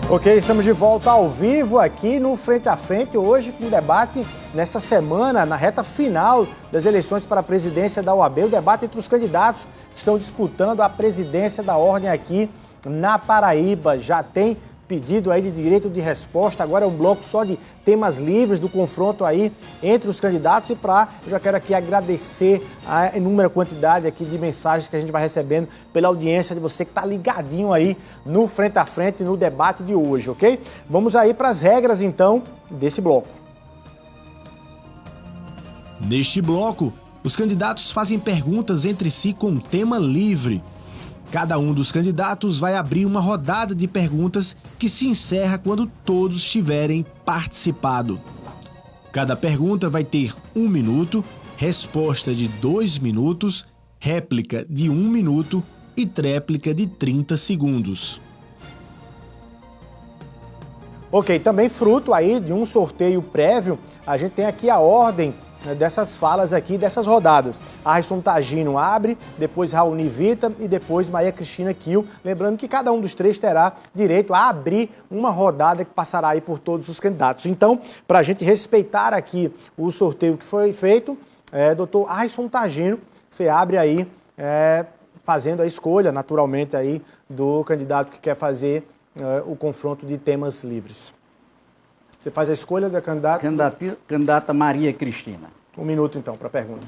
Ok, estamos de volta ao vivo aqui no Frente a Frente, hoje com um debate nessa semana, na reta final das eleições para a presidência da OAB, o debate entre os candidatos que estão disputando a presidência da ordem aqui na Paraíba. Já tem pedido aí de direito de resposta, agora é um bloco só de temas livres do confronto aí entre os candidatos eu já quero aqui agradecer a inúmera quantidade aqui de mensagens que a gente vai recebendo pela audiência de você que está ligadinho aí no Frente a Frente, no debate de hoje, ok? Vamos aí para as regras então desse bloco. Neste bloco, os candidatos fazem perguntas entre si com tema livre. Cada um dos candidatos vai abrir uma rodada de perguntas que se encerra quando todos tiverem participado. Cada pergunta vai ter 1 minuto, resposta de 2 minutos, réplica de 1 minuto e tréplica de 30 segundos. Ok, também fruto aí de um sorteio prévio, a gente tem aqui a ordem dessas falas aqui, dessas rodadas. Arisson Tagino abre, depois Raoni Vita e depois Maria Cristina Kiel. Lembrando que cada um dos três terá direito a abrir uma rodada que passará aí por todos os candidatos. Então, para a gente respeitar aqui o sorteio que foi feito, doutor Arisson Tagino, você abre aí, fazendo a escolha, naturalmente, aí do candidato que quer fazer o confronto de temas livres. Você faz a escolha da candidata? Candidata Maria Cristina. 1 minuto, então, para a pergunta.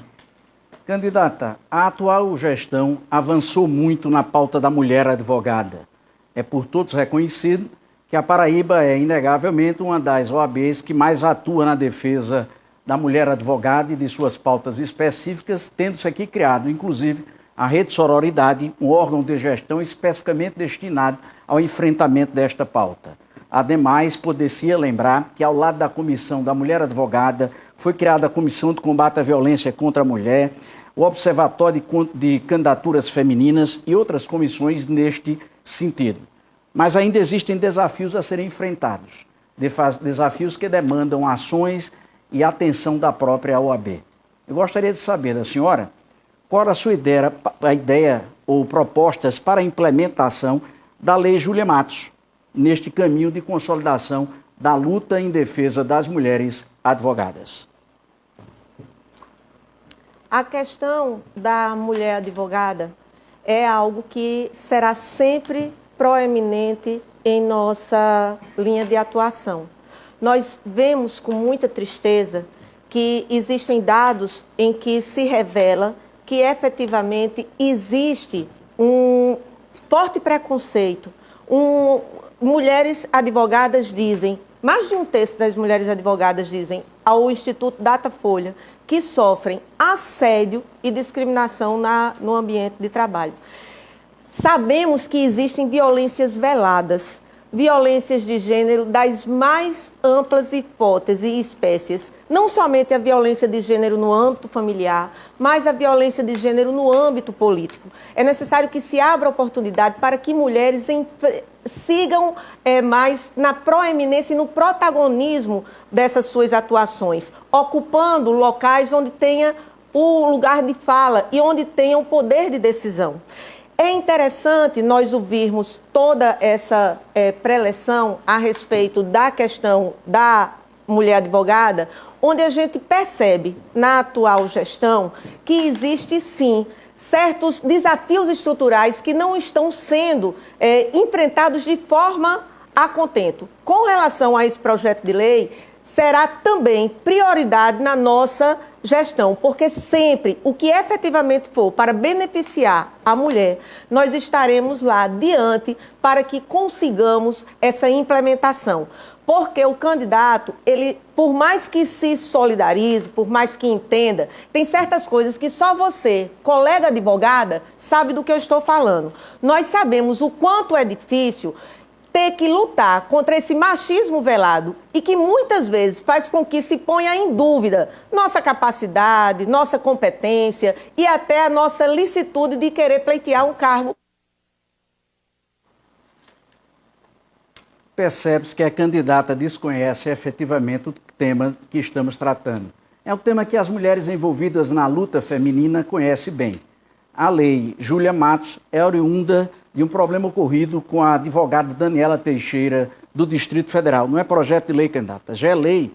Candidata, a atual gestão avançou muito na pauta da mulher advogada. É por todos reconhecido que a Paraíba é, inegavelmente, uma das OABs que mais atua na defesa da mulher advogada e de suas pautas específicas, tendo-se aqui criado, inclusive, a Rede Sororidade, um órgão de gestão especificamente destinado ao enfrentamento desta pauta. Ademais, poder-se lembrar que, ao lado da Comissão da Mulher Advogada, foi criada a Comissão de Combate à Violência contra a Mulher, o Observatório de Candidaturas Femininas e outras comissões neste sentido. Mas ainda existem desafios a serem enfrentados, desafios que demandam ações e atenção da própria OAB. Eu gostaria de saber da senhora qual a sua ideia ou propostas para a implementação da Lei Júlia Matos, neste caminho de consolidação da luta em defesa das mulheres advogadas. A questão da mulher advogada é algo que será sempre proeminente em nossa linha de atuação. Nós vemos com muita tristeza que existem dados em que se revela que efetivamente existe um forte preconceito, mulheres advogadas dizem, mais de 1/3 das mulheres advogadas dizem ao Instituto Datafolha que sofrem assédio e discriminação no ambiente de trabalho. Sabemos que existem violências veladas, violências de gênero das mais amplas hipóteses e espécies. Não somente a violência de gênero no âmbito familiar, mas a violência de gênero no âmbito político. É necessário que se abra oportunidade para que mulheres sigam mais na proeminência e no protagonismo dessas suas atuações, ocupando locais onde tenha o lugar de fala e onde tenha o poder de decisão. É interessante nós ouvirmos toda essa preleção a respeito da questão da mulher advogada, onde a gente percebe na atual gestão que existe sim certos desafios estruturais que não estão sendo enfrentados de forma a contento. Com relação a esse projeto de lei, será também prioridade na nossa gestão, porque sempre o que efetivamente for para beneficiar a mulher, nós estaremos lá diante para que consigamos essa implementação. Porque o candidato, ele, por mais que se solidarize, por mais que entenda, tem certas coisas que só você, colega advogada, sabe do que eu estou falando. Nós sabemos o quanto é difícil ter que lutar contra esse machismo velado e que muitas vezes faz com que se ponha em dúvida nossa capacidade, nossa competência e até a nossa licitude de querer pleitear um cargo. Percebe-se que a candidata desconhece efetivamente o tema que estamos tratando. É um tema que as mulheres envolvidas na luta feminina conhecem bem. A lei Júlia Matos é oriunda de um problema ocorrido com a advogada Daniela Teixeira do Distrito Federal. Não é projeto de lei, candidata, já é lei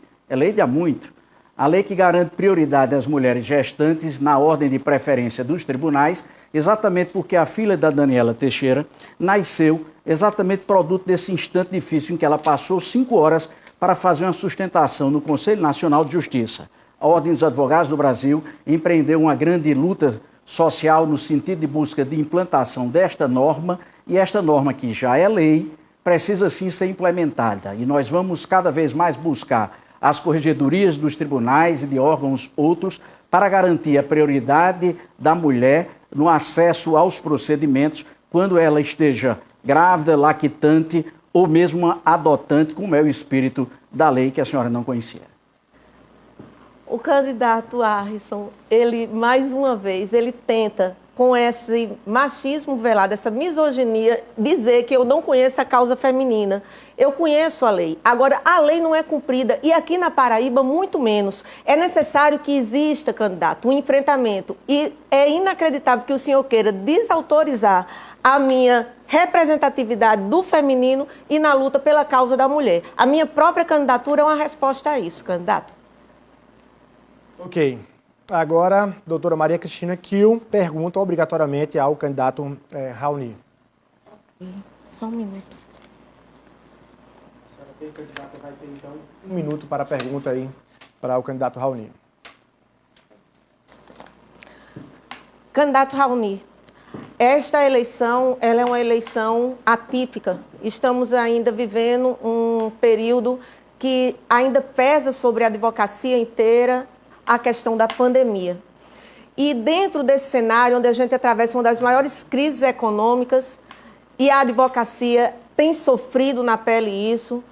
de há muito. A lei que garante prioridade às mulheres gestantes na ordem de preferência dos tribunais, exatamente porque a filha da Daniela Teixeira nasceu exatamente produto desse instante difícil em que ela passou 5 horas para fazer uma sustentação no Conselho Nacional de Justiça. A Ordem dos Advogados do Brasil empreendeu uma grande luta social no sentido de busca de implantação desta norma, e esta norma, que já é lei, precisa sim ser implementada. E nós vamos cada vez mais buscar as corregedorias dos tribunais e de órgãos outros para garantir a prioridade da mulher no acesso aos procedimentos quando ela esteja grávida, lactante ou mesmo adotante, como é o espírito da lei que a senhora não conhecia. O candidato Arrisson, ele, mais uma vez, ele tenta, com esse machismo velado, essa misoginia, dizer que eu não conheço a causa feminina. Eu conheço a lei. Agora, a lei não é cumprida e aqui na Paraíba, muito menos. É necessário que exista, candidato, um enfrentamento. E é inacreditável que o senhor queira desautorizar a minha representatividade do feminino e na luta pela causa da mulher. A minha própria candidatura é uma resposta a isso, candidato. Ok. Agora, doutora Maria Cristina Kiel pergunta obrigatoriamente ao candidato Raoni. Só um minuto. A senhora tem, candidata, vai ter então 1 minuto para a pergunta aí para o candidato Raoni. Candidato Raoni, esta eleição ela é uma eleição atípica. Estamos ainda vivendo um período que ainda pesa sobre a advocacia inteira a questão da pandemia. E dentro desse cenário, onde a gente atravessa uma das maiores crises econômicas e a advocacia tem sofrido na pele isso,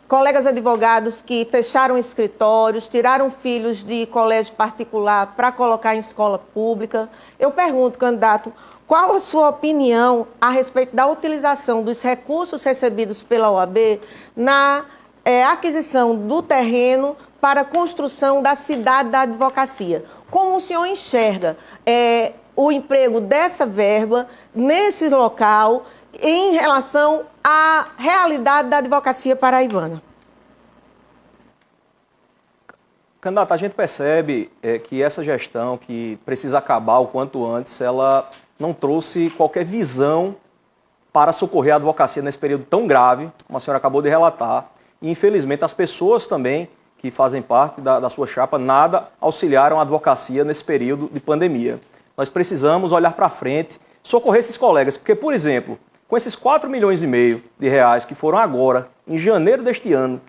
colegas advogados que fecharam escritórios, tiraram filhos de colégio particular para colocar em escola pública. Eu pergunto, candidato, qual a sua opinião a respeito da utilização dos recursos recebidos pela OAB na aquisição do terreno para a construção da cidade da advocacia? Como o senhor enxerga o emprego dessa verba nesse local em relação à realidade da advocacia paraibana? Candidato, a gente percebe que essa gestão, que precisa acabar o quanto antes, ela não trouxe qualquer visão para socorrer a advocacia nesse período tão grave, como a senhora acabou de relatar. E, infelizmente, as pessoas também que fazem parte da sua chapa nada auxiliaram a advocacia nesse período de pandemia. Nós precisamos olhar para frente, socorrer esses colegas, porque, por exemplo, com esses 4,5 milhões de reais que foram agora, em janeiro deste ano,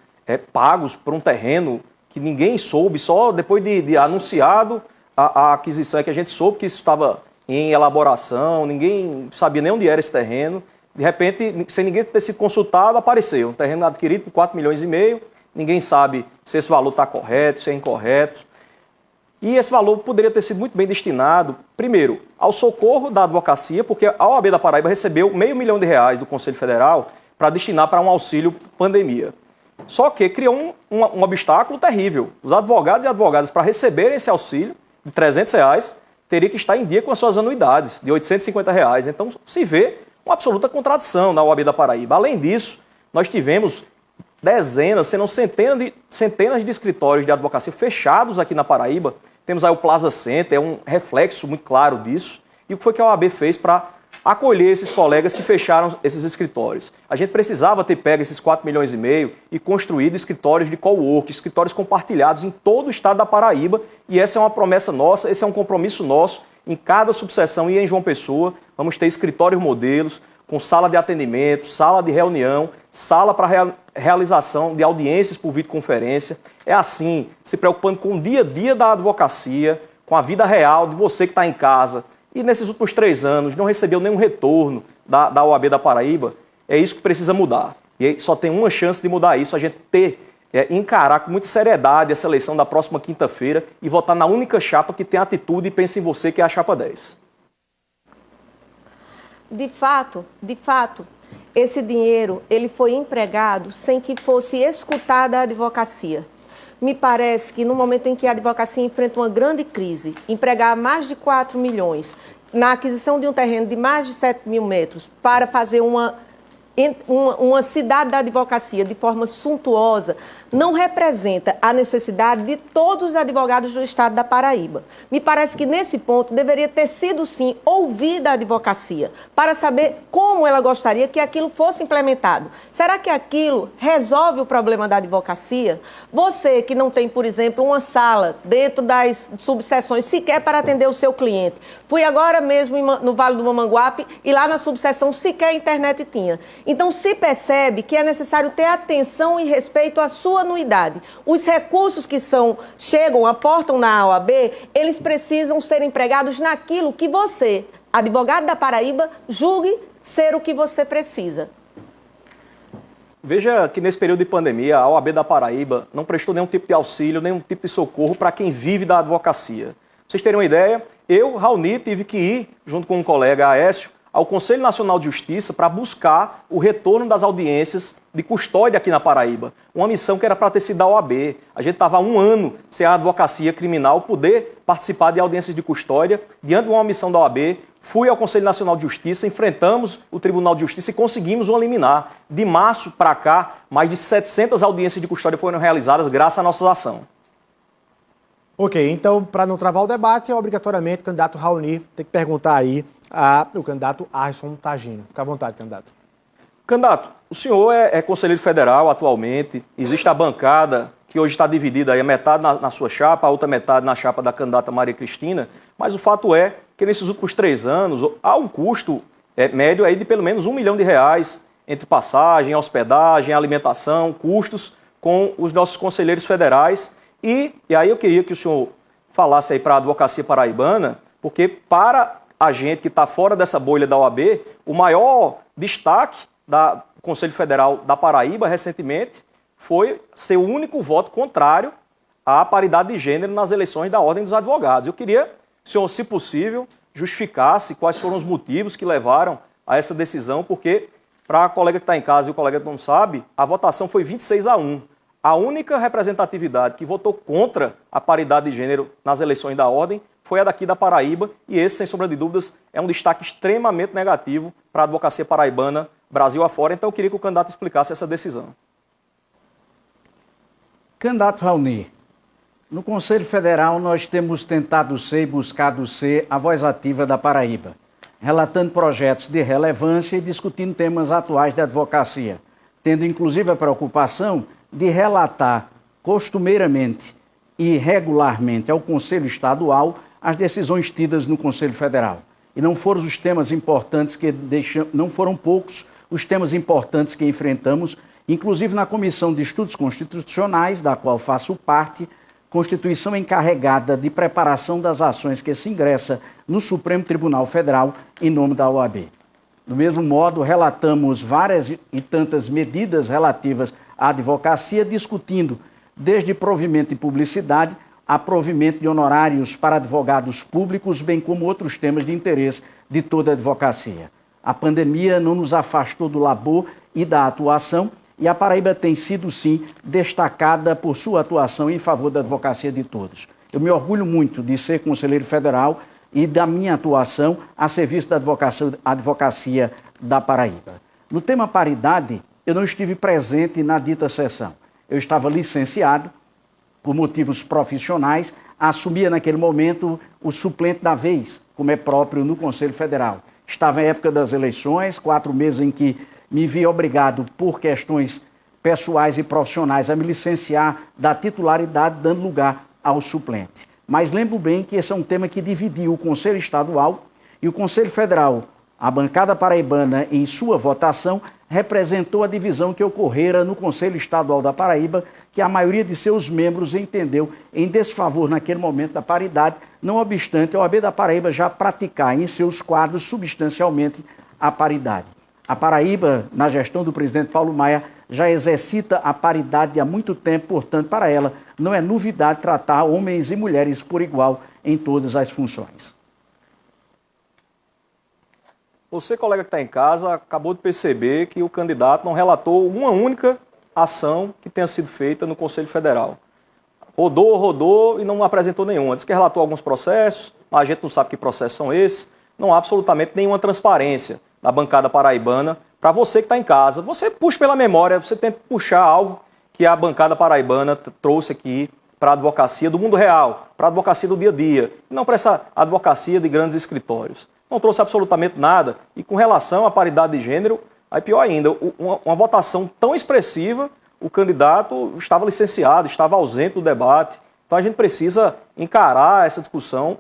pagos por um terreno que ninguém soube, só depois de anunciado a aquisição é que a gente soube que isso estava em elaboração, ninguém sabia nem onde era esse terreno. De repente, sem ninguém ter sido consultado, apareceu um terreno adquirido por 4,5 milhões, ninguém sabe se esse valor está correto, se é incorreto. E esse valor poderia ter sido muito bem destinado, primeiro, ao socorro da advocacia, porque a OAB da Paraíba recebeu R$500 mil do Conselho Federal para destinar para um auxílio pandemia. Só que criou um obstáculo terrível. Os advogados e advogadas, para receberem esse auxílio de R$300, teriam que estar em dia com as suas anuidades de R$850. Então, se vê uma absoluta contradição na OAB da Paraíba. Além disso, nós tivemos dezenas, se não centenas de escritórios de advocacia fechados aqui na Paraíba. Temos aí o Plaza Center, é um reflexo muito claro disso. E o que foi que a OAB fez para acolher esses colegas que fecharam esses escritórios? A gente precisava ter pego esses 4,5 milhões e construído escritórios de cowork, escritórios compartilhados em todo o estado da Paraíba. E essa é uma promessa nossa, esse é um compromisso nosso. Em cada subseção e em João Pessoa, vamos ter escritórios modelos, com sala de atendimento, sala de reunião, sala para realização de audiências por videoconferência. É assim, se preocupando com o dia a dia da advocacia, com a vida real de você que está em casa e nesses últimos 3 anos não recebeu nenhum retorno da OAB da Paraíba. É isso que precisa mudar. E só tem uma chance de mudar isso, a gente encarar com muita seriedade essa eleição da próxima quinta-feira e votar na única chapa que tem atitude e pensa em você, que é a chapa 10. De fato, esse dinheiro ele foi empregado sem que fosse escutada a advocacia. Me parece que no momento em que a advocacia enfrenta uma grande crise, empregar mais de 4 milhões na aquisição de um terreno de mais de 7 mil metros para fazer uma uma cidade da advocacia de forma suntuosa não representa a necessidade de todos os advogados do estado da Paraíba. Me parece que nesse ponto deveria ter sido sim ouvida a advocacia para saber como ela gostaria que aquilo fosse implementado. Será que aquilo resolve o problema da advocacia? Você que não tem, por exemplo, uma sala dentro das subseções sequer para atender o seu cliente. Fui agora mesmo no Vale do Mamanguape e lá na subseção sequer a internet tinha. Então se percebe que é necessário ter atenção e respeito à sua anuidade. Os recursos que aportam na OAB, eles precisam ser empregados naquilo que você, advogado da Paraíba, julgue ser o que você precisa. Veja que nesse período de pandemia, a OAB da Paraíba não prestou nenhum tipo de auxílio, nenhum tipo de socorro para quem vive da advocacia. Pra vocês terem uma ideia, eu, Raoni, tive que ir, junto com um colega, Aécio, ao Conselho Nacional de Justiça para buscar o retorno das audiências de custódia aqui na Paraíba. Uma missão que era para ter sido da OAB. A gente estava há um ano sem a advocacia criminal poder participar de audiências de custódia. Diante de uma missão da OAB, fui ao Conselho Nacional de Justiça, enfrentamos o Tribunal de Justiça e conseguimos uma liminar. De março para cá, mais de 700 audiências de custódia foram realizadas graças à nossa ação. Ok, então, para não travar o debate, obrigatoriamente o candidato Raoni tem que perguntar aí ao candidato Arisson Tagino. Fica à vontade, candidato. Candidato, o senhor é conselheiro federal atualmente, existe a bancada que hoje está dividida, aí a metade na sua chapa, a outra metade na chapa da candidata Maria Cristina, mas o fato é que nesses últimos 3 anos há um custo médio aí de pelo menos R$1 milhão entre passagem, hospedagem, alimentação, custos com os nossos conselheiros federais. E aí eu queria que o senhor falasse aí para a advocacia paraibana, porque para a gente que está fora dessa bolha da OAB, o maior destaque do Conselho Federal da Paraíba recentemente foi ser o único voto contrário à paridade de gênero nas eleições da Ordem dos Advogados. Eu queria que o senhor, se possível, justificasse quais foram os motivos que levaram a essa decisão, porque, para a colega que está em casa e o colega que não sabe, a votação foi 26-1. A única representatividade que votou contra a paridade de gênero nas eleições da Ordem foi a daqui da Paraíba, e esse, sem sombra de dúvidas, é um destaque extremamente negativo para a advocacia paraibana, Brasil afora. Então eu queria que o candidato explicasse essa decisão. Candidato Raoni, no Conselho Federal nós temos tentado ser e buscado ser a voz ativa da Paraíba, relatando projetos de relevância e discutindo temas atuais da advocacia, tendo inclusive a preocupação de relatar costumeiramente e regularmente ao Conselho Estadual as decisões tidas no Conselho Federal. E não foram os temas importantes não foram poucos os temas importantes que enfrentamos, inclusive na Comissão de Estudos Constitucionais, da qual faço parte, constituição encarregada de preparação das ações que se ingressa no Supremo Tribunal Federal em nome da OAB. Do mesmo modo, relatamos várias e tantas medidas relativas à advocacia, discutindo desde provimento de publicidade a provimento de honorários para advogados públicos, bem como outros temas de interesse de toda a advocacia. A pandemia não nos afastou do labor e da atuação, e a Paraíba tem sido, sim, destacada por sua atuação em favor da advocacia de todos. Eu me orgulho muito de ser conselheiro federal e da minha atuação a serviço da advocacia da Paraíba. No tema paridade, eu não estive presente na dita sessão. Eu estava licenciado por motivos profissionais, assumia naquele momento o suplente da vez, como é próprio no Conselho Federal. Estava em época das eleições, 4 meses em que me vi obrigado, por questões pessoais e profissionais, a me licenciar da titularidade, dando lugar ao suplente. Mas lembro bem que esse é um tema que dividiu o Conselho Estadual e o Conselho Federal. A bancada paraibana, em sua votação, representou a divisão que ocorrera no Conselho Estadual da Paraíba, que a maioria de seus membros entendeu em desfavor naquele momento da paridade, não obstante a OAB da Paraíba já praticar em seus quadros substancialmente a paridade. A Paraíba, na gestão do presidente Paulo Maia, já exercita a paridade há muito tempo, portanto, para ela não é novidade tratar homens e mulheres por igual em todas as funções. Você, colega que está em casa, acabou de perceber que o candidato não relatou uma única ação que tenha sido feita no Conselho Federal. Rodou e não apresentou nenhuma. Diz que relatou alguns processos, mas a gente não sabe que processos são esses. Não há absolutamente nenhuma transparência da bancada paraibana para você que está em casa, você puxa pela memória, você tenta puxar algo que a bancada paraibana trouxe aqui para a advocacia do mundo real, para a advocacia do dia a dia, não para essa advocacia de grandes escritórios. Não trouxe absolutamente nada. E com relação à paridade de gênero, aí pior ainda, uma votação tão expressiva, o candidato estava licenciado, estava ausente do debate. Então a gente precisa encarar essa discussão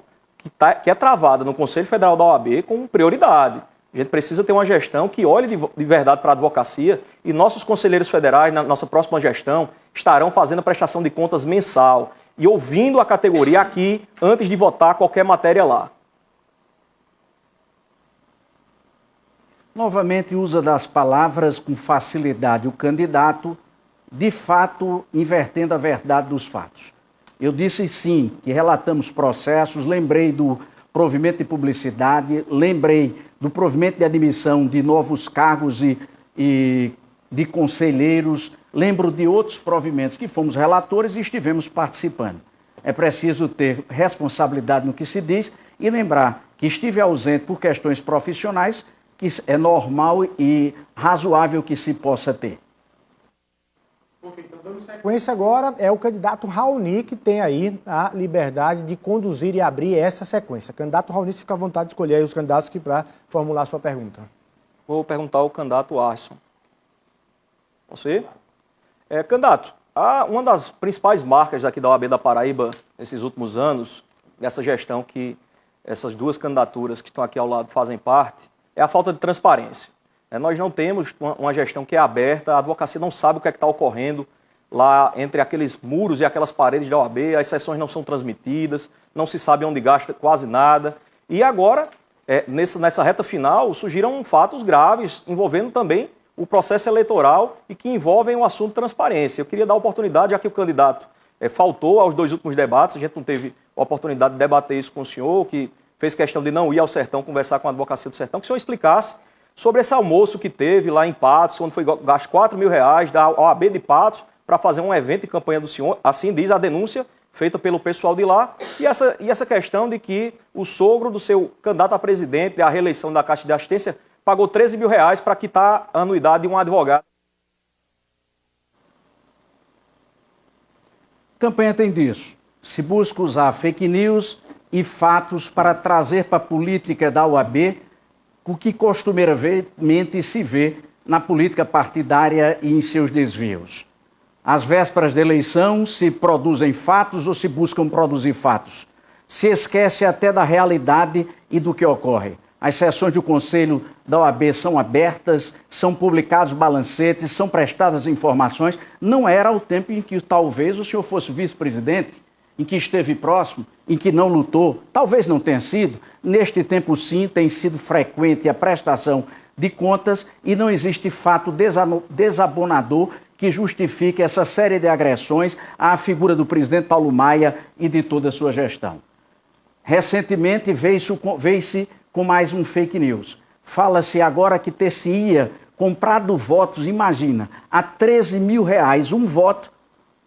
que é travada no Conselho Federal da OAB com prioridade. A gente precisa ter uma gestão que olhe de verdade para a advocacia e nossos conselheiros federais, na nossa próxima gestão, estarão fazendo a prestação de contas mensal e ouvindo a categoria aqui antes de votar qualquer matéria lá. Novamente usa das palavras com facilidade o candidato, de fato invertendo a verdade dos fatos. Eu disse sim, que relatamos processos, lembrei do provimento de publicidade, lembrei do provimento de admissão de novos cargos e de conselheiros, lembro de outros provimentos que fomos relatores e estivemos participando. É preciso ter responsabilidade no que se diz e lembrar que estive ausente por questões profissionais, que é normal e razoável que se possa ter. Ok, então dando sequência agora, é o candidato Raoni que tem aí a liberdade de conduzir e abrir essa sequência. Candidato Raoni, fica à vontade de escolher aí os candidatos aqui para formular a sua pergunta. Vou perguntar ao candidato Arson. Você? Candidato, uma das principais marcas aqui da OAB da Paraíba nesses últimos anos, dessa gestão que essas duas candidaturas que estão aqui ao lado fazem parte, é a falta de transparência. Nós não temos uma gestão que é aberta, a advocacia não sabe o que é que está ocorrendo lá entre aqueles muros e aquelas paredes da OAB, as sessões não são transmitidas, não se sabe onde gasta quase nada. E agora, nessa reta final, surgiram fatos graves envolvendo também o processo eleitoral e que envolvem o assunto de transparência. Eu queria dar a oportunidade, já que o candidato faltou aos dois últimos debates, a gente não teve a oportunidade de debater isso com o senhor, que fez questão de não ir ao Sertão conversar com a advocacia do Sertão, que o senhor explicasse sobre esse almoço que teve lá em Patos, onde foi gasto R$4.000 da OAB de Patos para fazer um evento de campanha do senhor, assim diz a denúncia feita pelo pessoal de lá, e essa questão de que o sogro do seu candidato a presidente, à reeleição da Caixa de Assistência, pagou R$13.000 para quitar a anuidade de um advogado. Campanha tem disso. Se busca usar fake news e fatos para trazer para a política da OAB o que costumeiramente se vê na política partidária e em seus desvios. Às vésperas da eleição, se produzem fatos ou se buscam produzir fatos. Se esquece até da realidade e do que ocorre. As sessões do Conselho da OAB são abertas, são publicados balancetes, são prestadas informações. Não era o tempo em que talvez o senhor fosse vice-presidente, em que esteve próximo, em que não lutou, talvez não tenha sido. Neste tempo, sim, tem sido frequente a prestação de contas e não existe fato desabonador que justifique essa série de agressões à figura do presidente Paulo Maia e de toda a sua gestão. Recentemente veio-se com mais um fake news. Fala-se agora que ter-se-ia comprado votos, imagina, a R$13.000 um voto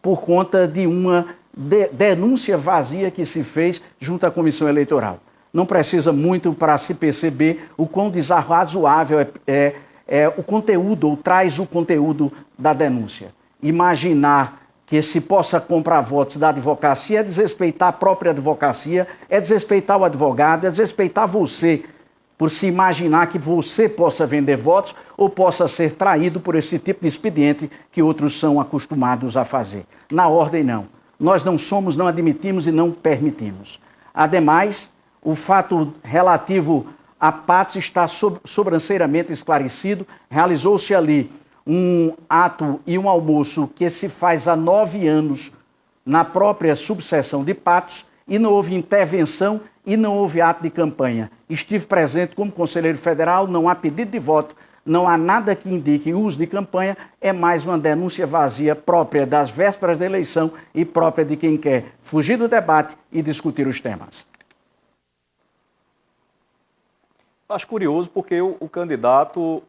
por conta de uma denúncia vazia que se fez junto à Comissão Eleitoral. Não precisa muito para se perceber o quão desarrazoável o conteúdo, ou traz o conteúdo da denúncia. Imaginar que se possa comprar votos da advocacia é desrespeitar a própria advocacia, é desrespeitar o advogado, é desrespeitar você, por se imaginar que você possa vender votos ou possa ser traído por esse tipo de expediente que outros são acostumados a fazer. Na ordem, não. Nós não somos, não admitimos e não permitimos. Ademais, o fato relativo a Patos está sobranceiramente esclarecido. Realizou-se ali um ato e um almoço que se faz há 9 anos na própria subseção de Patos e não houve intervenção e não houve ato de campanha. Estive presente como conselheiro federal, não há pedido de voto, não há nada que indique uso de campanha, é mais uma denúncia vazia própria das vésperas da eleição e própria de quem quer fugir do debate e discutir os temas. Acho curioso porque o candidato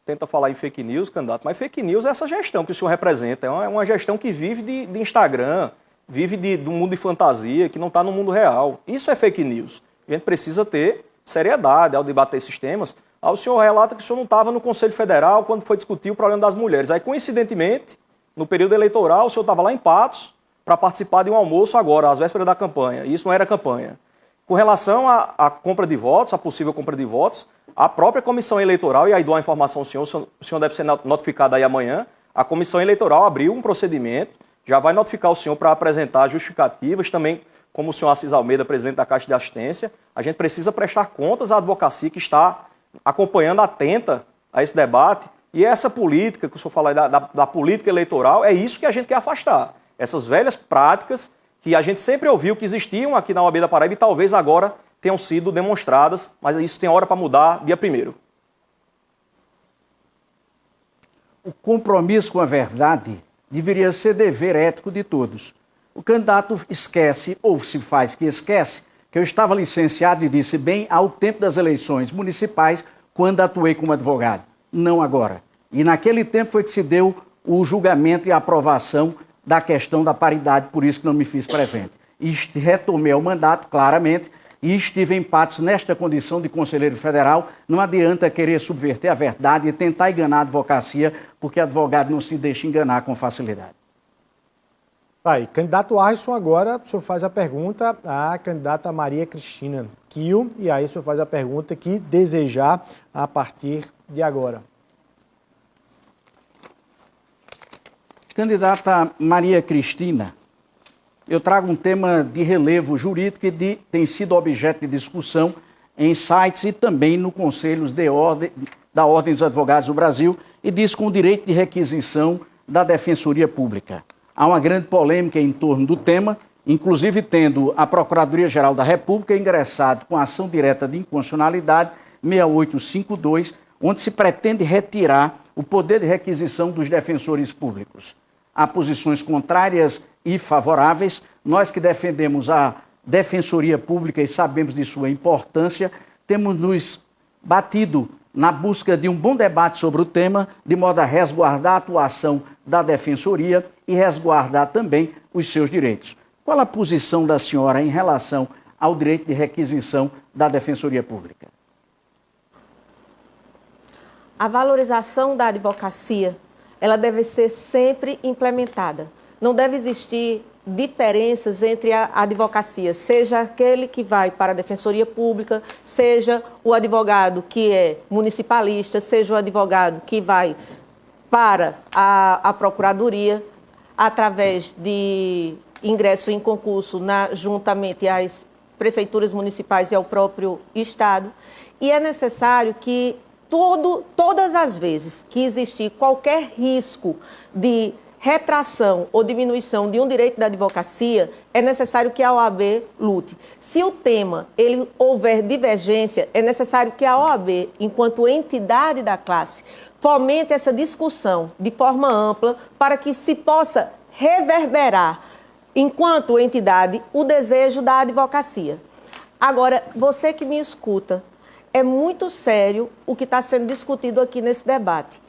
tenta falar em fake news, candidato, mas fake news é essa gestão que o senhor representa, é uma gestão que vive de Instagram, vive do mundo de fantasia, que não está no mundo real. Isso é fake news. A gente precisa ter seriedade ao debater esses temas. Aí o senhor relata que o senhor não estava no Conselho Federal quando foi discutir o problema das mulheres. Aí, coincidentemente, no período eleitoral, o senhor estava lá em Patos para participar de um almoço agora, às vésperas da campanha. E isso não era campanha. Com relação à compra de votos, a possível compra de votos, a própria comissão eleitoral, e aí dou a informação ao senhor, o senhor deve ser notificado aí amanhã, a comissão eleitoral abriu um procedimento, já vai notificar o senhor para apresentar justificativas, também como o senhor Assis Almeida, presidente da Caixa de Assistência, a gente precisa prestar contas à advocacia que está acompanhando atenta a esse debate, e essa política, que o senhor fala aí da política eleitoral, é isso que a gente quer afastar. Essas velhas práticas que a gente sempre ouviu que existiam aqui na OAB da Paraíba e talvez agora tenham sido demonstradas, mas isso tem hora para mudar dia 1º. O compromisso com a verdade deveria ser dever ético de todos. O candidato esquece, ou se faz que esquece, que eu estava licenciado e disse bem ao tempo das eleições municipais, quando atuei como advogado, não agora. E naquele tempo foi que se deu o julgamento e a aprovação da questão da paridade, por isso que não me fiz presente. E retomei o mandato, claramente, e estive em Patos nesta condição de conselheiro federal. Não adianta querer subverter a verdade e tentar enganar a advocacia, porque advogado não se deixa enganar com facilidade. Aí, candidato Arison, agora o senhor faz a pergunta à candidata Maria Cristina Kio, e aí o senhor faz a pergunta que desejar a partir de agora. Candidata Maria Cristina, eu trago um tema de relevo jurídico que tem sido objeto de discussão em sites e também no Conselho da Ordem dos Advogados do Brasil, e diz com o direito de requisição da Defensoria Pública. Há uma grande polêmica em torno do tema, inclusive tendo a Procuradoria-Geral da República ingressado com a ação direta de inconstitucionalidade 6852, onde se pretende retirar o poder de requisição dos defensores públicos. Há posições contrárias e favoráveis. Nós que defendemos a Defensoria Pública e sabemos de sua importância, temos nos batido na busca de um bom debate sobre o tema, de modo a resguardar a atuação da Defensoria e resguardar também os seus direitos. Qual a posição da senhora em relação ao direito de requisição da Defensoria Pública? A valorização da advocacia, ela deve ser sempre implementada. Não deve existir diferenças entre a advocacia, seja aquele que vai para a Defensoria Pública, seja o advogado que é municipalista, seja o advogado que vai para a Procuradoria, através de ingresso em concurso juntamente às prefeituras municipais e ao próprio Estado. E é necessário que todas as vezes que existir qualquer risco de retração ou diminuição de um direito da advocacia, é necessário que a OAB lute. Se o tema houver divergência, é necessário que a OAB, enquanto entidade da classe, fomente essa discussão de forma ampla para que se possa reverberar, enquanto entidade, o desejo da advocacia. Agora, você que me escuta, é muito sério o que está sendo discutido aqui nesse debate.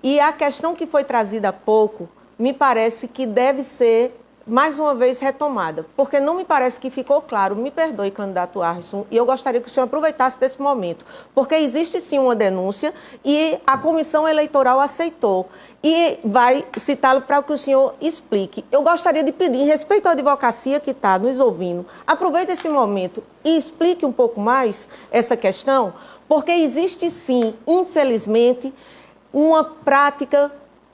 E a questão que foi trazida há pouco, me parece que deve ser, mais uma vez, retomada. Porque não me parece que ficou claro, me perdoe, candidato Arison, e eu gostaria que o senhor aproveitasse desse momento. Porque existe sim uma denúncia e a comissão eleitoral aceitou. E vai citá-lo para que o senhor explique. Eu gostaria de pedir, em respeito à advocacia que está nos ouvindo, aproveite esse momento e explique um pouco mais essa questão, porque existe sim, infelizmente, uma prática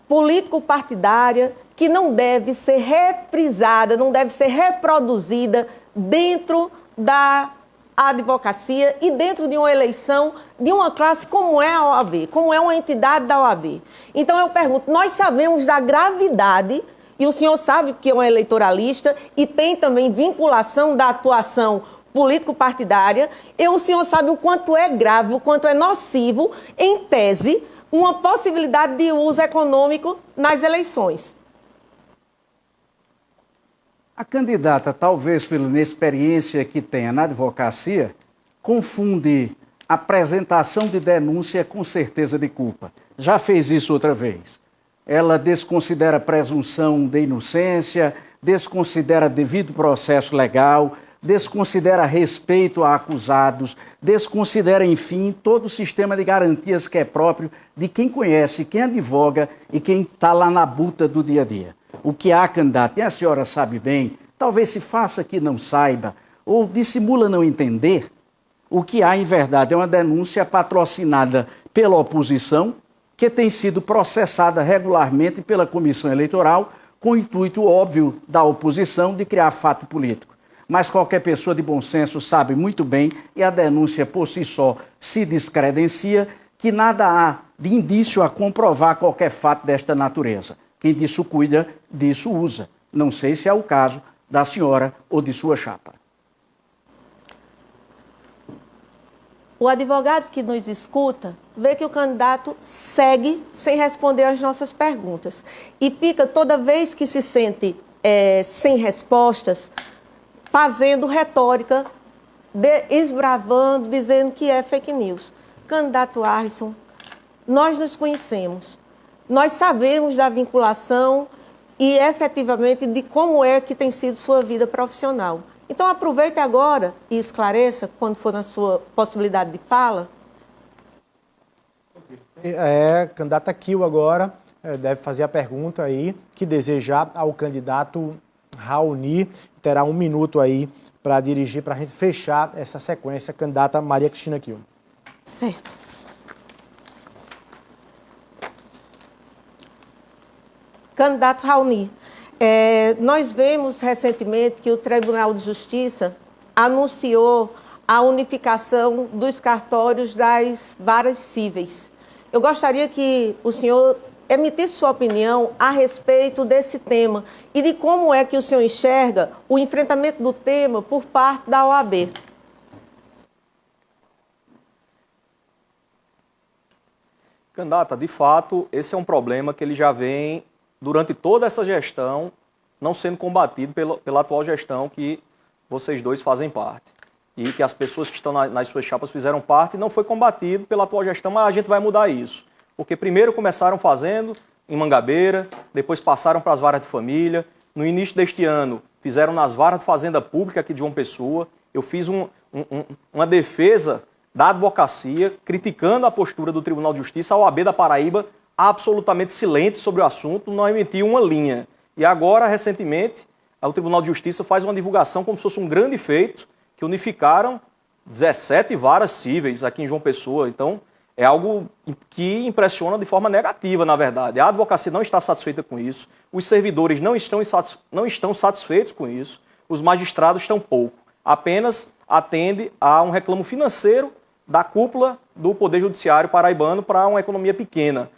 político-partidária que não deve ser reprisada, não deve ser reproduzida dentro da advocacia e dentro de uma eleição de uma classe como é a OAB, como é uma entidade da OAB. Então eu pergunto, nós sabemos da gravidade, e o senhor sabe que é um eleitoralista e tem também vinculação da atuação político-partidária, e o senhor sabe o quanto é grave, o quanto é nocivo, em tese, uma possibilidade de uso econômico nas eleições. A candidata, talvez pela inexperiência que tenha na advocacia, confunde apresentação de denúncia com certeza de culpa. Já fez isso outra vez. Ela desconsidera a presunção de inocência, desconsidera devido processo legal, desconsidera respeito a acusados, desconsidera, enfim, todo o sistema de garantias que é próprio de quem conhece, quem advoga e quem está lá na buta do dia a dia. O que há, candidato, e a senhora sabe bem, talvez se faça que não saiba, ou dissimula não entender, o que há, em verdade, é uma denúncia patrocinada pela oposição, que tem sido processada regularmente pela Comissão Eleitoral, com o intuito óbvio da oposição de criar fato político. Mas qualquer pessoa de bom senso sabe muito bem, e a denúncia por si só se descredencia, que nada há de indício a comprovar qualquer fato desta natureza. Quem disso cuida, disso usa. Não sei se é o caso da senhora ou de sua chapa. O advogado que nos escuta vê que o candidato segue sem responder às nossas perguntas. E fica, toda vez que se sente sem respostas, fazendo retórica, esbravando, dizendo que é fake news. Candidato Arlisson, nós nos conhecemos, nós sabemos da vinculação e efetivamente de como é que tem sido sua vida profissional. Então aproveite agora e esclareça, quando for na sua possibilidade de fala. Candidata Kio agora deve fazer a pergunta aí que desejar ao candidato Raoni. Terá 1 minuto aí para dirigir, para a gente fechar essa sequência. Candidata Maria Cristina Kio. Certo. Candidato Raoni, nós vemos recentemente que o Tribunal de Justiça anunciou a unificação dos cartórios das varas cíveis. Eu gostaria que o senhor emitisse sua opinião a respeito desse tema e de como é que o senhor enxerga o enfrentamento do tema por parte da OAB. Candidata, de fato, esse é um problema que ele já vem, durante toda essa gestão, não sendo combatido pela atual gestão que vocês dois fazem parte. E que as pessoas que estão nas suas chapas fizeram parte, não foi combatido pela atual gestão, mas a gente vai mudar isso. Porque primeiro começaram fazendo em Mangabeira, depois passaram para as varas de família. No início deste ano, fizeram nas varas de fazenda pública aqui de João Pessoa. Eu fiz uma defesa da advocacia, criticando a postura do Tribunal de Justiça. A OAB da Paraíba, absolutamente silente sobre o assunto, não emitiu uma linha. E agora, recentemente, o Tribunal de Justiça faz uma divulgação como se fosse um grande feito, que unificaram 17 varas cíveis aqui em João Pessoa. Então, é algo que impressiona de forma negativa, na verdade. A advocacia não está satisfeita com isso, os servidores não estão satisfeitos com isso, os magistrados estão pouco. Apenas atende a um reclamo financeiro da cúpula do Poder Judiciário paraibano para uma economia pequena.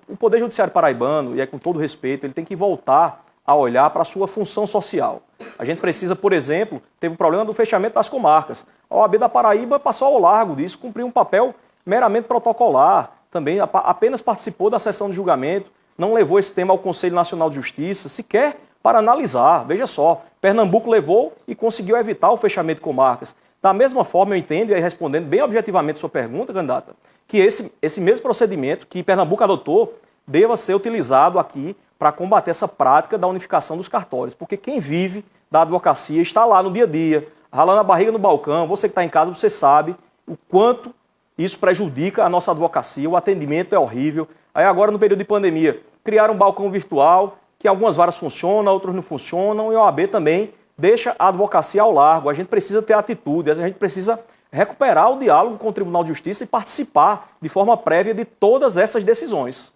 O Poder Judiciário paraibano, e é com todo respeito, ele tem que voltar a olhar para a sua função social. A gente precisa, por exemplo, teve o problema do fechamento das comarcas. A OAB da Paraíba passou ao largo disso, cumpriu um papel meramente protocolar, também apenas participou da sessão de julgamento, não levou esse tema ao Conselho Nacional de Justiça, sequer para analisar. Veja só, Pernambuco levou e conseguiu evitar o fechamento de comarcas. Da mesma forma, eu entendo, e aí respondendo bem objetivamente sua pergunta, candidata, que esse mesmo procedimento que Pernambuco adotou deva ser utilizado aqui para combater essa prática da unificação dos cartórios. Porque quem vive da advocacia está lá no dia a dia, ralando a barriga no balcão. Você que está em casa, você sabe o quanto isso prejudica a nossa advocacia, o atendimento é horrível. Aí agora, no período de pandemia, criaram um balcão virtual, que algumas varas funcionam, outras não funcionam, e a OAB também deixa a advocacia ao largo. A gente precisa ter atitude, a gente precisa recuperar o diálogo com o Tribunal de Justiça e participar de forma prévia de todas essas decisões.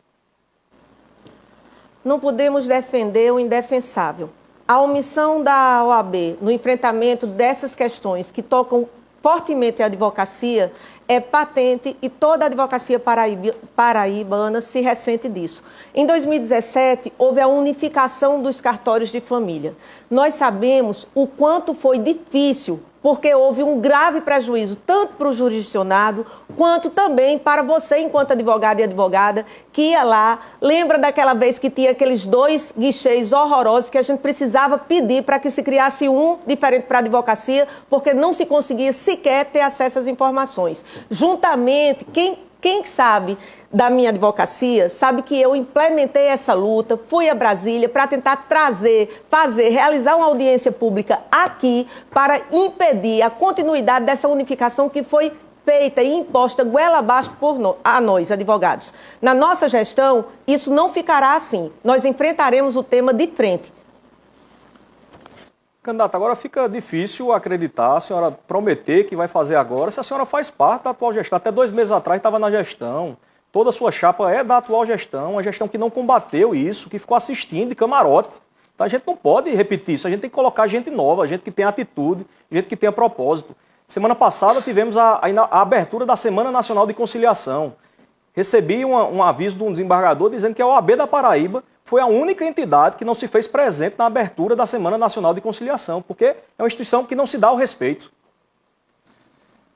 Não podemos defender o indefensável. A omissão da OAB no enfrentamento dessas questões que tocam fortemente a advocacia é patente e toda a advocacia paraibana se ressente disso. Em 2017, houve a unificação dos cartórios de família. Nós sabemos o quanto foi difícil, porque houve um grave prejuízo tanto para o jurisdicionado, quanto também para você, enquanto advogado e advogada, que ia lá. Lembra daquela vez que tinha aqueles 2 guichês horrorosos que a gente precisava pedir para que se criasse um diferente para a advocacia, porque não se conseguia sequer ter acesso às informações. Juntamente, quem Quem sabe da minha advocacia sabe que eu implementei essa luta, fui a Brasília para tentar trazer, realizar uma audiência pública aqui para impedir a continuidade dessa unificação que foi feita e imposta goela abaixo a nós, advogados. Na nossa gestão, isso não ficará assim. Nós enfrentaremos o tema de frente. Candidata, agora fica difícil acreditar, a senhora prometer que vai fazer agora, se a senhora faz parte da atual gestão. Até 2 meses atrás estava na gestão. Toda a sua chapa é da atual gestão, uma gestão que não combateu isso, que ficou assistindo de camarote. Então a gente não pode repetir isso, a gente tem que colocar gente nova, gente que tem atitude, gente que tenha propósito. Semana passada tivemos a abertura da Semana Nacional de Conciliação. Recebi um aviso de um desembargador dizendo que a OAB da Paraíba foi a única entidade que não se fez presente na abertura da Semana Nacional de Conciliação, porque é uma instituição que não se dá o respeito.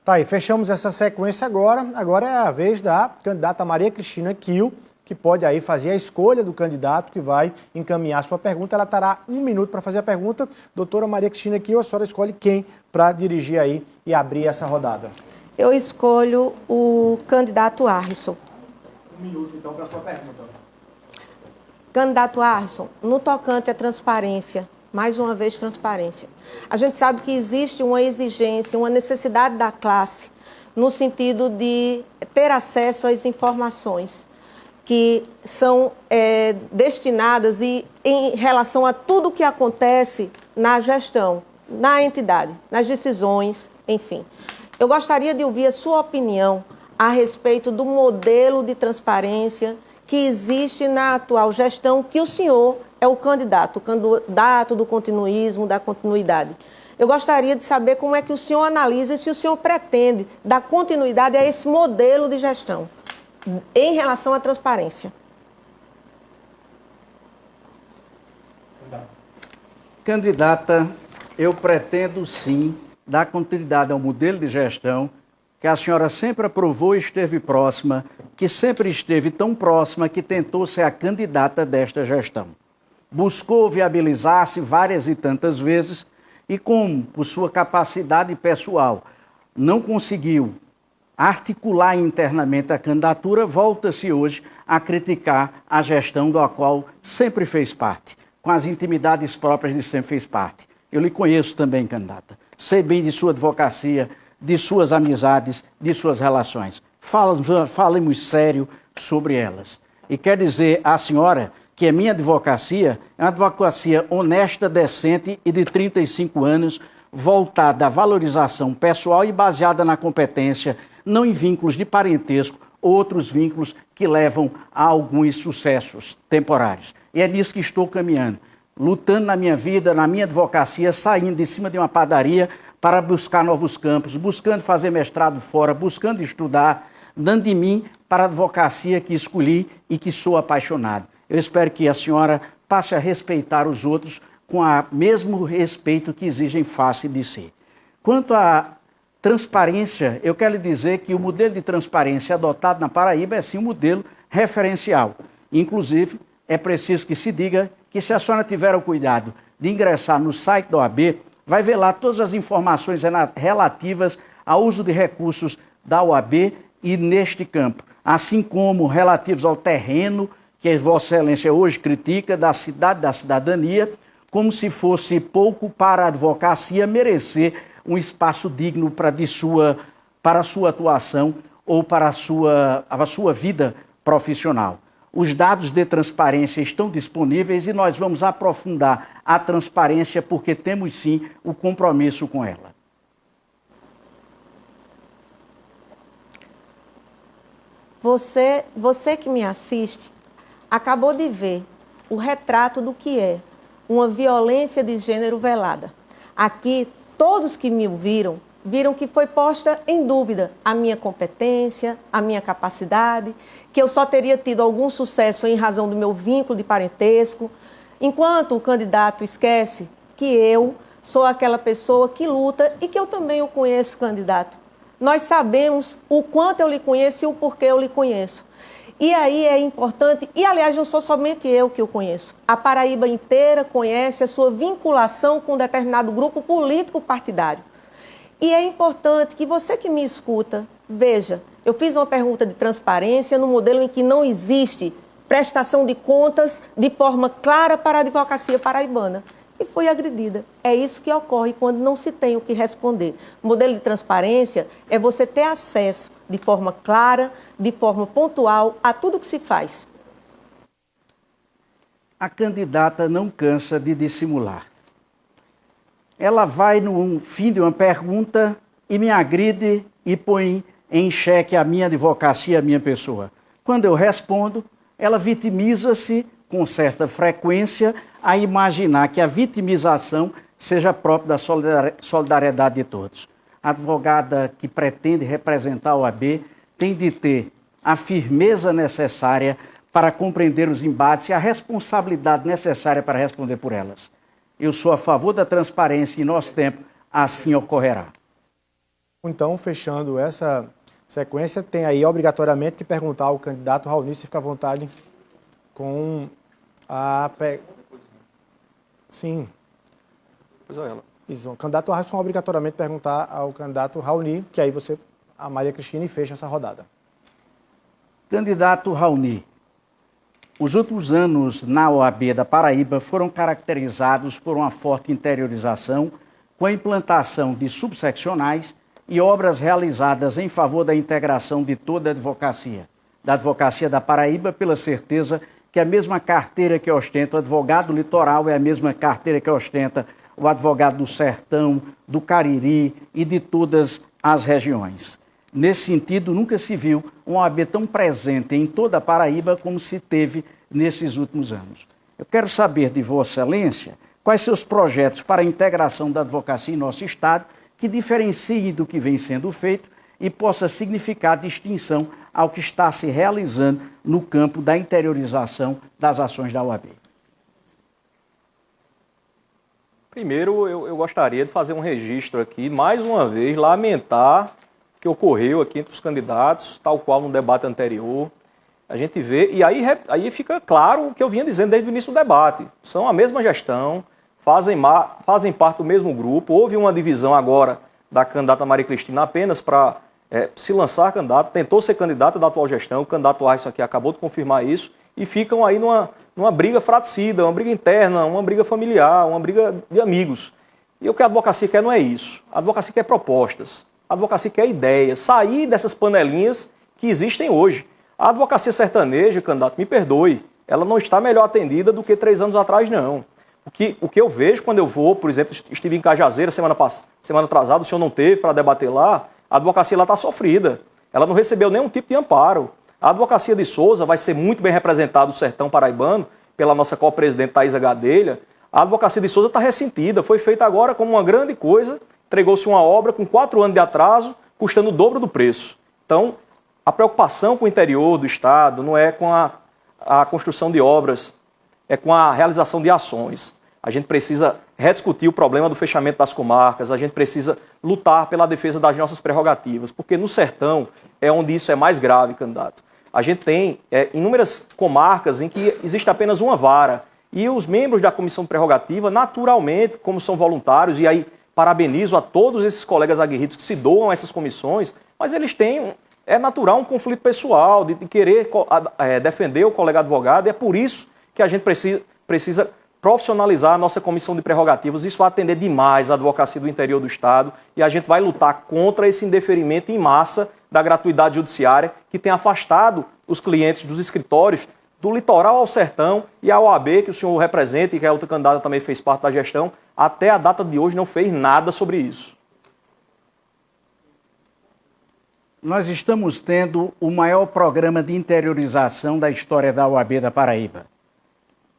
Tá aí, fechamos essa sequência agora. Agora é a vez da candidata Maria Cristina Kiel, que pode aí fazer a escolha do candidato que vai encaminhar a sua pergunta. Ela terá 1 minuto para fazer a pergunta. Doutora Maria Cristina Kiel, a senhora escolhe quem para dirigir aí e abrir essa rodada? Eu escolho o candidato Arrisson. 1 minuto, então, para a sua pergunta. Candidato Arrisson, no tocante à transparência, mais uma vez transparência. A gente sabe que existe uma exigência, uma necessidade da classe no sentido de ter acesso às informações que são destinadas em relação a tudo o que acontece na gestão, na entidade, nas decisões, enfim. Eu gostaria de ouvir a sua opinião a respeito do modelo de transparência que existe na atual gestão, que o senhor é o candidato do continuismo, da continuidade. Eu gostaria de saber como é que o senhor analisa e se o senhor pretende dar continuidade a esse modelo de gestão em relação à transparência. Candidata, eu pretendo sim dar continuidade ao modelo de gestão que a senhora sempre aprovou e esteve próxima, que sempre esteve tão próxima que tentou ser a candidata desta gestão. Buscou viabilizar-se várias e tantas vezes e, como por sua capacidade pessoal não conseguiu articular internamente a candidatura, volta-se hoje a criticar a gestão da qual sempre fez parte, com as intimidades próprias de sempre fez parte. Eu lhe conheço também, candidata. Sei bem de sua advocacia, de suas amizades, de suas relações. Falemos sério sobre elas. E quer dizer à senhora que a minha advocacia é uma advocacia honesta, decente e de 35 anos, voltada à valorização pessoal e baseada na competência, não em vínculos de parentesco ou outros vínculos que levam a alguns sucessos temporários. E é nisso que estou caminhando, lutando na minha vida, na minha advocacia, saindo de cima de uma padaria para buscar novos campos, buscando fazer mestrado fora, buscando estudar, dando de mim para a advocacia que escolhi e que sou apaixonado. Eu espero que a senhora passe a respeitar os outros com o mesmo respeito que exigem face de si. Quanto à transparência, eu quero lhe dizer que o modelo de transparência adotado na Paraíba é sim um modelo referencial. Inclusive, é preciso que se diga que se a senhora tiver o cuidado de ingressar no site da OAB, vai ver lá todas as informações relativas ao uso de recursos da OAB e neste campo, assim como relativos ao terreno, que Vossa Excelência hoje critica, da cidade, da cidadania, como se fosse pouco para a advocacia merecer um espaço digno para a sua atuação ou para a sua vida profissional. Os dados de transparência estão disponíveis e nós vamos aprofundar a transparência porque temos sim o compromisso com ela. Você que me assiste acabou de ver o retrato do que é uma violência de gênero velada. Aqui, todos que me ouviram viram que foi posta em dúvida a minha competência, a minha capacidade, que eu só teria tido algum sucesso em razão do meu vínculo de parentesco, enquanto o candidato esquece que eu sou aquela pessoa que luta e que eu também o conheço, candidato. Nós sabemos o quanto eu lhe conheço e o porquê eu lhe conheço. E aí é importante, e aliás não sou somente eu que o conheço, a Paraíba inteira conhece a sua vinculação com um determinado grupo político partidário. E é importante que você que me escuta veja Eu fiz uma pergunta de transparência no modelo em que não existe prestação de contas de forma clara para a advocacia paraibana. E fui agredida. É isso que ocorre quando não se tem o que responder. O modelo de transparência é você ter acesso de forma clara, de forma pontual, a tudo que se faz. A candidata não cansa de dissimular. Ela vai no fim de uma pergunta e me agride e põe em xeque a minha advocacia, a minha pessoa. Quando eu respondo, ela vitimiza-se com certa frequência a imaginar que a vitimização seja própria da solidariedade de todos. A advogada que pretende representar a OAB tem de ter a firmeza necessária para compreender os embates e a responsabilidade necessária para responder por elas. Eu sou a favor da transparência e, em nosso tempo, assim ocorrerá. Então, fechando essa sequência, tem aí obrigatoriamente que perguntar ao candidato Raoni, se fica à vontade com a... Sim. Pois é, ela. Isso. O candidato Harrison obrigatoriamente perguntar ao candidato Raoni, que aí você, a Maria Cristina, e fecha essa rodada. Candidato Raoni, os últimos anos na OAB da Paraíba foram caracterizados por uma forte interiorização, com a implantação de subseccionais e obras realizadas em favor da integração de toda a advocacia. Da advocacia da Paraíba, pela certeza que a mesma carteira que ostenta o advogado litoral é a mesma carteira que ostenta o advogado do Sertão, do Cariri e de todas as regiões. Nesse sentido, nunca se viu uma OAB tão presente em toda a Paraíba como se teve nesses últimos anos. Eu quero saber de Vossa Excelência quais seus projetos para a integração da advocacia em nosso Estado que diferenciem do que vem sendo feito e possa significar distinção ao que está se realizando no campo da interiorização das ações da OAB. Primeiro, eu gostaria de fazer um registro aqui, mais uma vez, lamentar o que ocorreu aqui entre os candidatos, tal qual no debate anterior. A gente vê, e aí fica claro o que eu vinha dizendo desde o início do debate. São a mesma gestão, fazem parte do mesmo grupo. Houve uma divisão agora da candidata Maria Cristina apenas para se lançar candidato, tentou ser candidata da atual gestão, o candidato Harrison aqui acabou de confirmar isso, e ficam aí numa briga fratricida, uma briga interna, uma briga familiar, uma briga de amigos. E o que a advocacia quer não é isso. A advocacia quer propostas, a advocacia quer ideias, sair dessas panelinhas que existem hoje. A advocacia sertaneja, candidato, me perdoe, ela não está melhor atendida do que 3 anos atrás, não. O que eu vejo quando eu vou, por exemplo, estive em Cajazeira semana atrasada, o senhor não teve para debater lá, a advocacia lá está sofrida. Ela não recebeu nenhum tipo de amparo. A advocacia de Souza vai ser muito bem representada no sertão paraibano pela nossa co-presidente Thaisa Gadelha. A advocacia de Souza está ressentida, foi feita agora como uma grande coisa, entregou-se uma obra com 4 anos de atraso, custando o dobro do preço. Então, a preocupação com o interior do Estado não é com a construção de obras, é com a realização de ações. A gente precisa rediscutir o problema do fechamento das comarcas, a gente precisa lutar pela defesa das nossas prerrogativas, porque no sertão é onde isso é mais grave, candidato. A gente tem inúmeras comarcas em que existe apenas uma vara, e os membros da comissão de prerrogativa, naturalmente, como são voluntários, e aí parabenizo a todos esses colegas aguerridos que se doam a essas comissões, mas eles têm, é natural, um conflito pessoal de querer defender o colega advogado, e é por isso que a gente precisa profissionalizar a nossa comissão de prerrogativas. Isso vai atender demais a advocacia do interior do Estado e a gente vai lutar contra esse indeferimento em massa da gratuidade judiciária que tem afastado os clientes dos escritórios do litoral ao sertão, e a OAB, que o senhor representa e que a outra candidata também fez parte da gestão, até a data de hoje não fez nada sobre isso. Nós estamos tendo o maior programa de interiorização da história da OAB da Paraíba.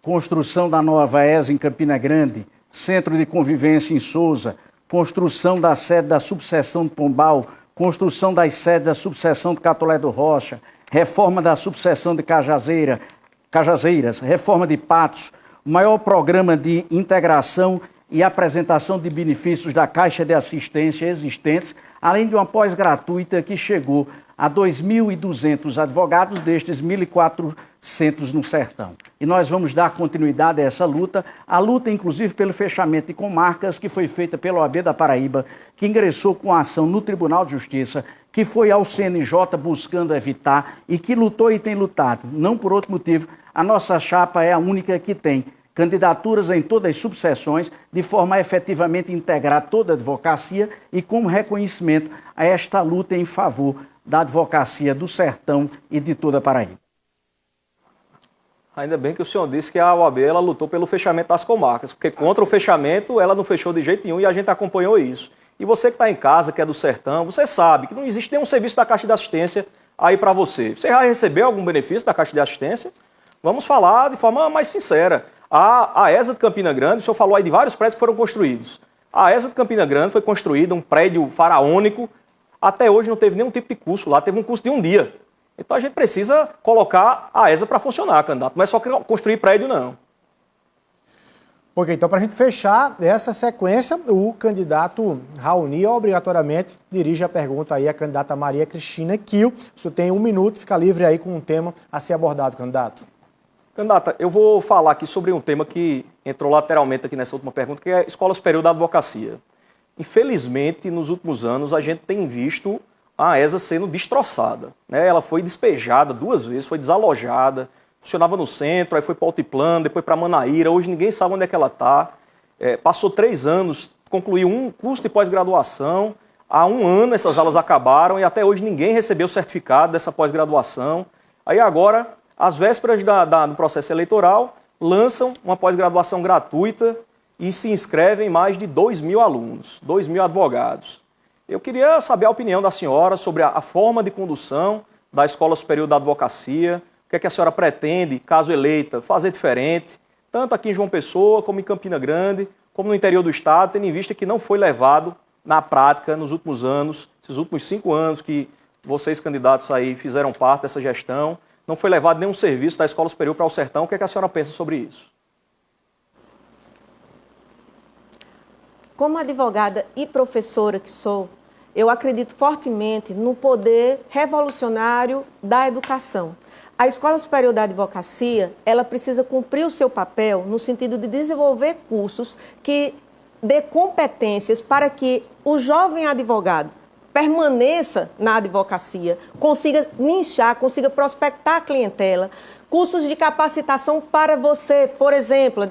Construção da nova ESA em Campina Grande, Centro de Convivência em Souza, construção da sede da subseção de Pombal, construção das sedes da subseção de Catolé do Rocha, reforma da subseção de Cajazeiras, reforma de Patos, o maior programa de integração e apresentação de benefícios da Caixa de Assistência existentes, além de uma pós-gratuita que chegou a 2.200 advogados, destes 1.400 no sertão. E nós vamos dar continuidade a essa luta, a luta inclusive pelo fechamento de comarcas que foi feita pela OAB da Paraíba, que ingressou com a ação no Tribunal de Justiça, que foi ao CNJ buscando evitar e que lutou e tem lutado. Não por outro motivo, a nossa chapa é a única que tem candidaturas em todas as subseções, de forma a efetivamente integrar toda a advocacia e como reconhecimento a esta luta em favor da advocacia do Sertão e de toda a Paraíba. Ainda bem que o senhor disse que a OAB ela lutou pelo fechamento das comarcas, porque contra o fechamento ela não fechou de jeito nenhum e a gente acompanhou isso. E você que está em casa, que é do Sertão, você sabe que não existe nenhum serviço da Caixa de Assistência aí para você. Você já recebeu algum benefício da Caixa de Assistência? Vamos falar de forma mais sincera. A ESA de Campina Grande, o senhor falou aí de vários prédios que foram construídos. A ESA de Campina Grande foi construída, um prédio faraônico, até hoje não teve nenhum tipo de custo lá, teve um custo de um dia. Então a gente precisa colocar a ESA para funcionar, candidato. Não é só construir prédio, não. Ok, então para a gente fechar essa sequência, o candidato Raoni obrigatoriamente dirige a pergunta aí à candidata Maria Cristina Kiel. O senhor tem 1 minuto, fica livre aí com um tema a ser abordado, candidato. Candidata, eu vou falar aqui sobre um tema que entrou lateralmente aqui nessa última pergunta, que é a Escola Superior da Advocacia. Infelizmente, nos últimos anos, a gente tem visto a ESA sendo destroçada, né? Ela foi despejada 2 vezes, foi desalojada, funcionava no centro, aí foi para Altiplano, depois para Manaíra, hoje ninguém sabe onde é que ela está. Passou 3 anos, concluiu um curso de pós-graduação, há 1 ano essas aulas acabaram e até hoje ninguém recebeu o certificado dessa pós-graduação. Aí agora, às vésperas do processo eleitoral, lançam uma pós-graduação gratuita e se inscrevem mais de 2.000 alunos, 2.000 advogados. Eu queria saber a opinião da senhora sobre a forma de condução da Escola Superior da Advocacia, o que é que a senhora pretende, caso eleita, fazer diferente, tanto aqui em João Pessoa, como em Campina Grande, como no interior do estado, tendo em vista que não foi levado na prática nos últimos anos, esses últimos 5 anos que vocês, candidatos aí, fizeram parte dessa gestão, não foi levado nenhum serviço da Escola Superior para o Sertão. O que é que a senhora pensa sobre isso? Como advogada e professora que sou, eu acredito fortemente no poder revolucionário da educação. A Escola Superior da Advocacia, ela precisa cumprir o seu papel no sentido de desenvolver cursos que dê competências para que o jovem advogado permaneça na advocacia, consiga nichar, consiga prospectar a clientela, cursos de capacitação para você, por exemplo,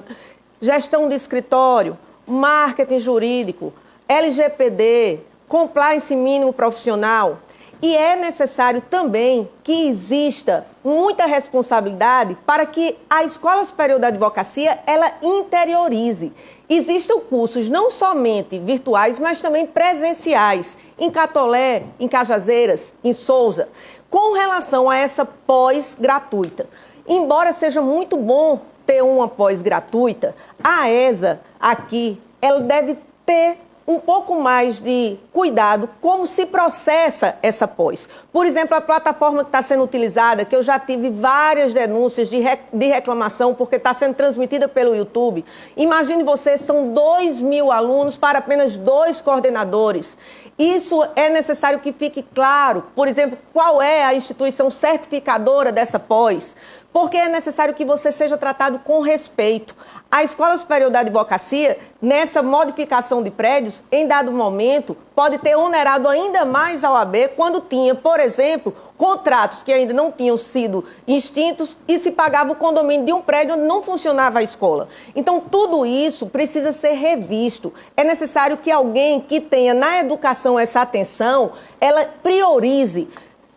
gestão de escritório, marketing jurídico, LGPD, compliance mínimo profissional. E é necessário também que exista muita responsabilidade para que a Escola Superior da Advocacia ela interiorize. Existem cursos não somente virtuais, mas também presenciais, em Catolé, em Cajazeiras, em Souza, com relação a essa pós-gratuita. Embora seja muito bom ter uma pós-gratuita, a ESA aqui, ela deve ter um pouco mais de cuidado como se processa essa pós. Por exemplo, a plataforma que está sendo utilizada, que eu já tive várias denúncias de reclamação porque está sendo transmitida pelo YouTube. Imagine você, são 2.000 alunos para apenas 2 coordenadores. Isso é necessário que fique claro, por exemplo, qual é a instituição certificadora dessa pós, porque é necessário que você seja tratado com respeito. A Escola Superior da Advocacia, nessa modificação de prédios, em dado momento, pode ter onerado ainda mais a OAB quando tinha, por exemplo, contratos que ainda não tinham sido extintos e se pagava o condomínio de um prédio onde não funcionava a escola. Então, tudo isso precisa ser revisto. É necessário que alguém que tenha na educação essa atenção, ela priorize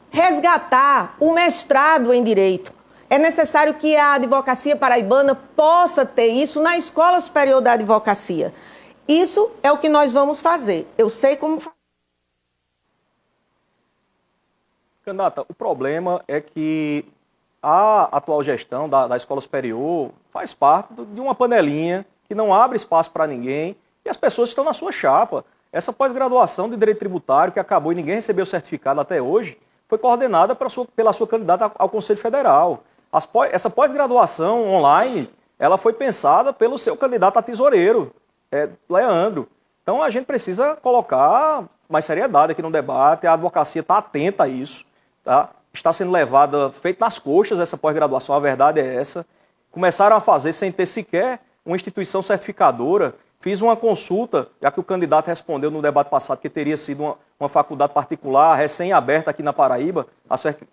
resgatar o mestrado em Direito. É necessário que a advocacia paraibana possa ter isso na Escola Superior da Advocacia. Isso é o que nós vamos fazer. Eu sei como fazer. Candidata, o problema é que a atual gestão da Escola Superior faz parte de uma panelinha que não abre espaço para ninguém e as pessoas estão na sua chapa. Essa pós-graduação de Direito Tributário, que acabou e ninguém recebeu o certificado até hoje, foi coordenada pela sua candidata ao Conselho Federal. Essa pós-graduação online, ela foi pensada pelo seu candidato a tesoureiro, Leandro. Então a gente precisa colocar mais seriedade aqui no debate, a advocacia está atenta a isso, tá? Está sendo levada, feita nas coxas essa pós-graduação, a verdade é essa. Começaram a fazer sem ter sequer uma instituição certificadora. Fiz uma consulta, já que o candidato respondeu no debate passado que teria sido uma faculdade particular recém-aberta aqui na Paraíba,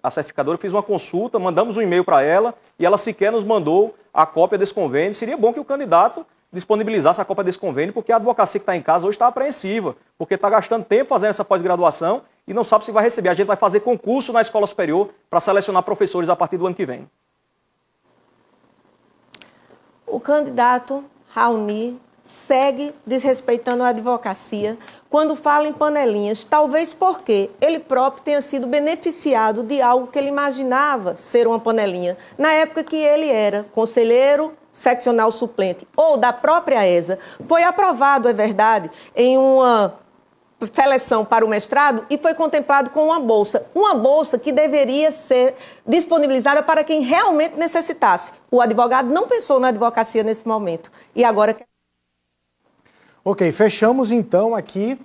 a certificadora, fiz uma consulta, mandamos um e-mail para ela e ela sequer nos mandou a cópia desse convênio. Seria bom que o candidato disponibilizasse a cópia desse convênio, porque a advocacia que está em casa hoje está apreensiva, porque está gastando tempo fazendo essa pós-graduação e não sabe se vai receber. A gente vai fazer concurso na escola superior para selecionar professores a partir do ano que vem. O candidato Raoni segue desrespeitando a advocacia quando fala em panelinhas, talvez porque ele próprio tenha sido beneficiado de algo que ele imaginava ser uma panelinha, na época que ele era conselheiro seccional suplente ou da própria ESA. Foi aprovado, é verdade, em uma seleção para o mestrado e foi contemplado com uma bolsa que deveria ser disponibilizada para quem realmente necessitasse. O advogado não pensou na advocacia nesse momento e agora... Ok, fechamos então aqui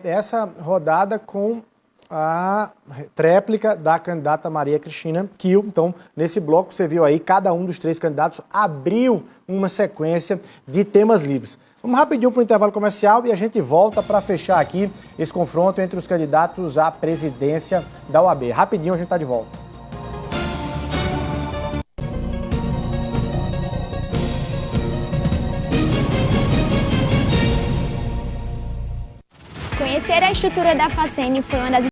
essa rodada com a tréplica da candidata Maria Cristina Kiel. Então, nesse bloco você viu aí, cada um dos 3 candidatos abriu uma sequência de temas livres. Vamos rapidinho para o intervalo comercial e a gente volta para fechar aqui esse confronto entre os candidatos à presidência da OAB. Rapidinho a gente está de volta. Conhecer a estrutura da Facene foi uma das